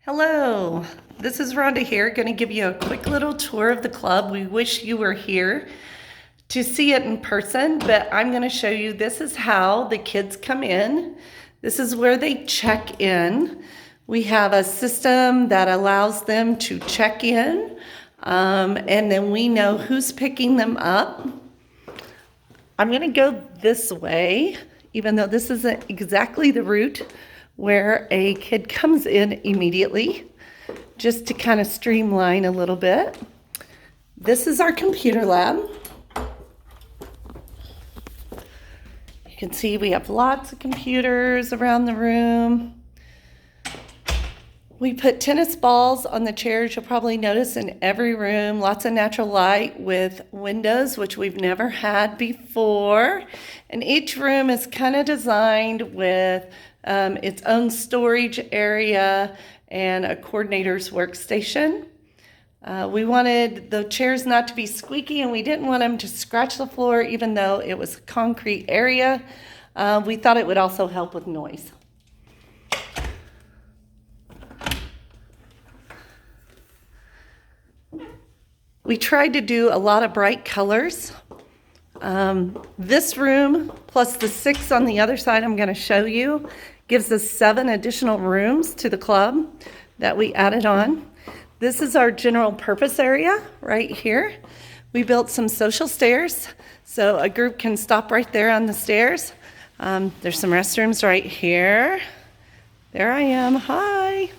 Hello, this is Rhonda here, going to give you a quick little tour of the club. We wish you were here to see it in person, but I'm going to show you this is how the kids come in. This is where they check in. We have a system that allows them to check in, and then we know who's picking them up. I'm going to go this way, even though this isn't exactly the route where a kid comes in immediately, just to kind of streamline a little bit. This is our computer lab. You can see we have lots of computers around the room. We put tennis balls on the chairs, you'll probably notice, in every room. Lots of natural light with windows, which we've never had before. And each room is kind of designed with its own storage area and a coordinator's workstation. We wanted the chairs not to be squeaky, and we didn't want them to scratch the floor, even though it was a concrete area. We thought it would also help with noise. We tried to do a lot of bright colors. This room, plus the 6 on the other side I'm going to show you, gives us 7 additional rooms to the club that we added on. This is our general purpose area right here. We built some social stairs so a group can stop right there on the stairs. There's some restrooms right here. There I am. Hi.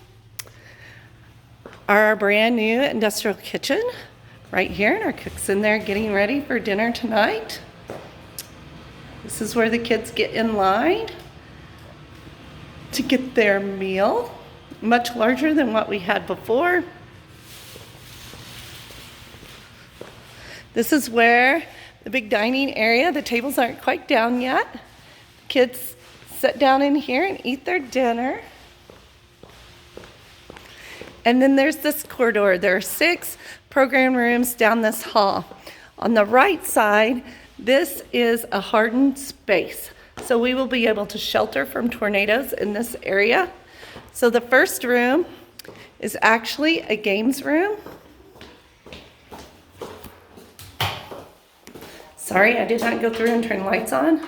Our brand new industrial kitchen right here, and our cook's in there getting ready for dinner tonight. This is where the kids get in line to get their meal, much larger than what we had before. This is where the big dining area, the tables aren't quite down yet. The kids sit down in here and eat their dinner. And then there's this corridor. There are 6 program rooms down this hall. On the right side, this is a hardened space. So we will be able to shelter from tornadoes in this area. So the first room is actually a games room. Sorry, I did not go through and turn lights on.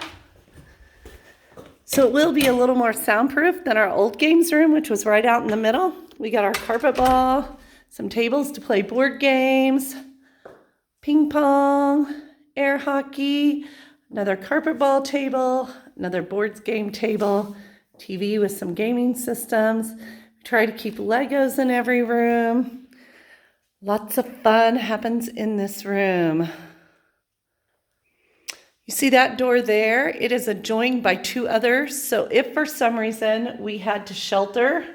So it will be a little more soundproof than our old games room, which was right out in the middle. We got our carpet ball, some tables to play board games, ping pong, air hockey, another carpet ball table, another boards game table, TV with some gaming systems. We try to keep Legos in every room. Lots of fun happens in this room. You see that door there? It is adjoined by 2 others. So if for some reason we had to shelter,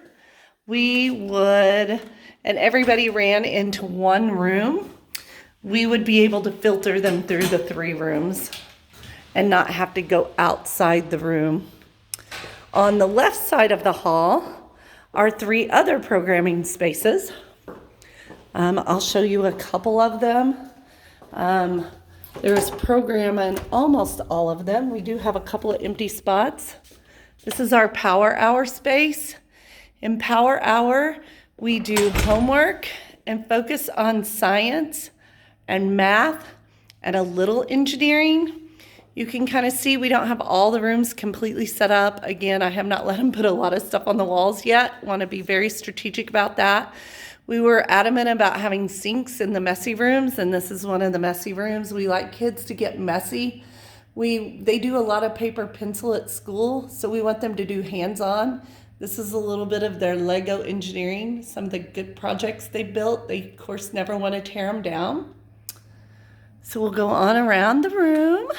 we would, and everybody ran into one room, we would be able to filter them through the 3 rooms and not have to go outside the room. On the left side of the hall are 3 other programming spaces. I'll show you a couple of them. There is program in almost all of them. We do have a couple of empty spots. This is our Power Hour space. In Power Hour, we do homework and focus on science and math and a little engineering. You can kind of see we don't have all the rooms completely set up. Again, I have not let them put a lot of stuff on the walls yet. Want to be very strategic about that. We were adamant about having sinks in the messy rooms, and this is one of the messy rooms. We like kids to get messy. They do a lot of paper pencil at school, so we want them to do hands-on. This is a little bit of their Lego engineering, some of the good projects they built. They, of course, never want to tear them down. So we'll go on around the room.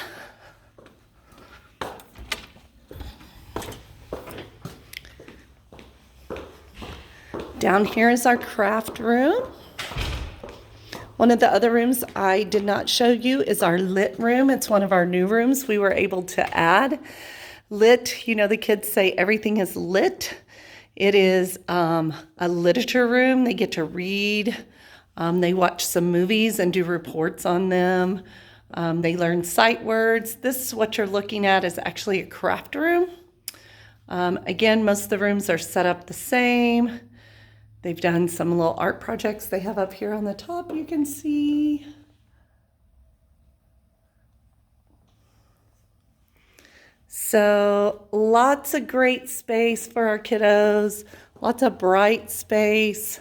Down here is our craft room. One of the other rooms I did not show you is our lit room. It's one of our new rooms we were able to add. Lit, you know, the kids say everything is lit. It is a literature room. They get to read. They watch some movies and do reports on them. They learn sight words. This, what you're looking at, is actually a craft room. Again, most of the rooms are set up the same. They've done some little art projects they have up here on the top, you can see. So lots of great space for our kiddos, lots of bright space.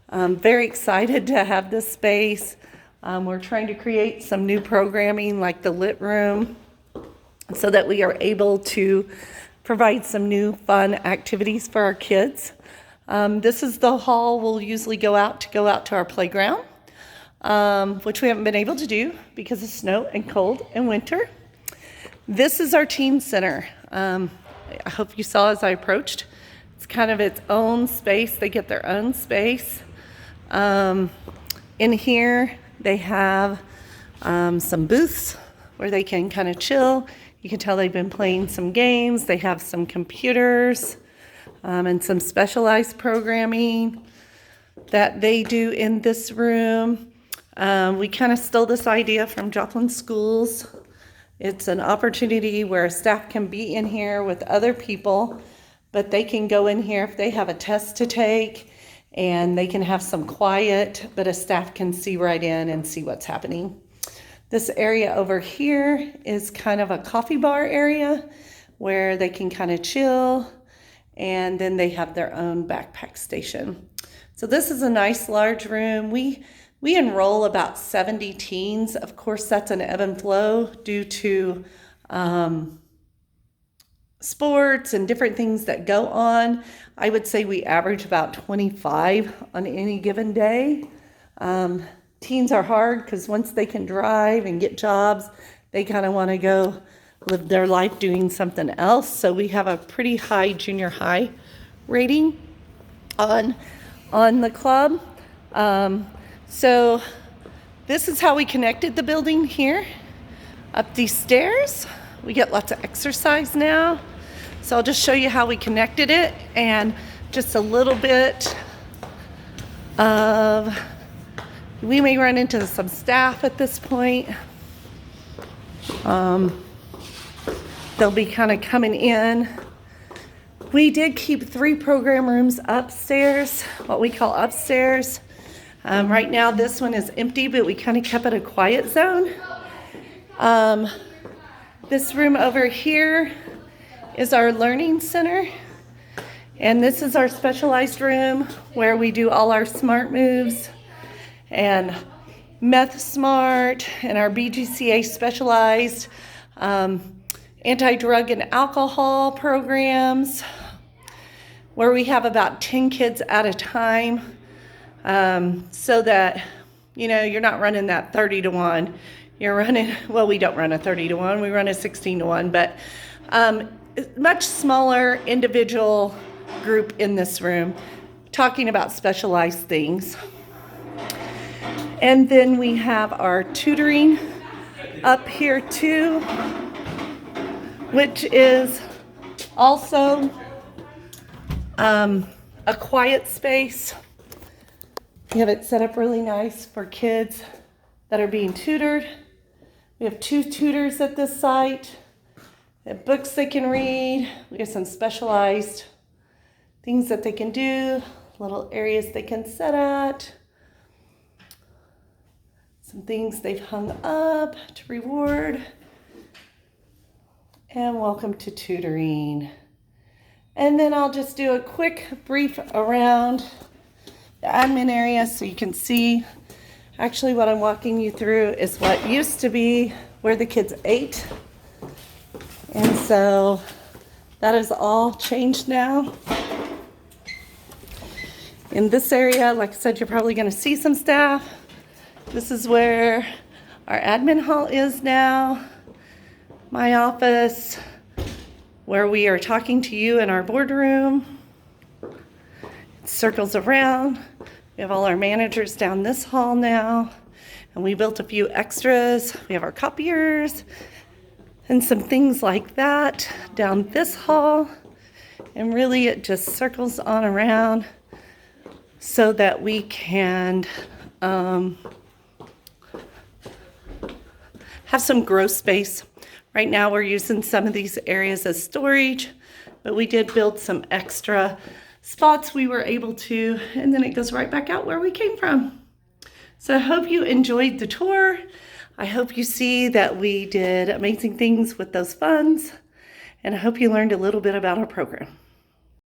I'm very excited to have this space. We're trying to create some new programming like the lit room so that we are able to provide some new fun activities for our kids. This is the hall we'll usually go out to our playground, which we haven't been able to do because of snow and cold and winter. This is our teen center. I hope you saw as I approached. It's kind of its own space. They get their own space. In here, they have some booths where they can kind of chill. You can tell they've been playing some games. They have some computers and some specialized programming that they do in this room. We kind of stole this idea from Joplin Schools. It's an opportunity where staff can be in here with other people, but they can go in here if they have a test to take, and they can have some quiet, but a staff can see right in and see what's happening. This area over here is kind of a coffee bar area where they can kind of chill, and then they have their own backpack station. So this is a nice large room. We enroll about 70 teens. Of course, that's an ebb and flow due to sports and different things that go on. I would say we average about 25 on any given day. Teens are hard because once they can drive and get jobs, they kind of want to go live their life doing something else. So we have a pretty high junior high rating on the club. So this is how we connected the building here. Up these stairs, we get lots of exercise now. So I'll just show you how we connected it and just a little bit of, we may run into some staff at this point. They'll be kind of coming in. We did keep 3 program rooms upstairs, what we call upstairs. Right now this one is empty, but we kind of kept it a quiet zone. This room over here is our learning center. And this is our specialized room where we do all our smart moves and Meth Smart and our BGCA specialized anti-drug and alcohol programs where we have about 10 kids at a time. So that, you know, you're not running that 30 to 1. You're running, well, we don't run a 30 to 1, we run a 16 to 1, but much smaller individual group in this room talking about specialized things. And then we have our tutoring up here too, which is also a quiet space. We have it set up really nice for kids that are being tutored. We have 2 tutors at this site. We have books they can read. We have some specialized things that they can do, little areas they can sit at, some things they've hung up to reward. And welcome to tutoring. And then I'll just do a quick brief around the admin area so you can see. Actually, what I'm walking you through is what used to be where the kids ate. And so that is all changed now. In this area, like I said, you're probably going to see some staff. This is where our admin hall is now. My office, where we are talking to you in our boardroom. It circles around. We have all our managers down this hall now, and we built a few extras. We have our copiers and some things like that down this hall, and really it just circles on around so that we can have some growth space. Right now we're using some of these areas as storage, but we did build some extra spots we were able to, and then it goes right back out where we came from. So I hope you enjoyed the tour. I hope you see that we did amazing things with those funds, and I hope you learned a little bit about our program.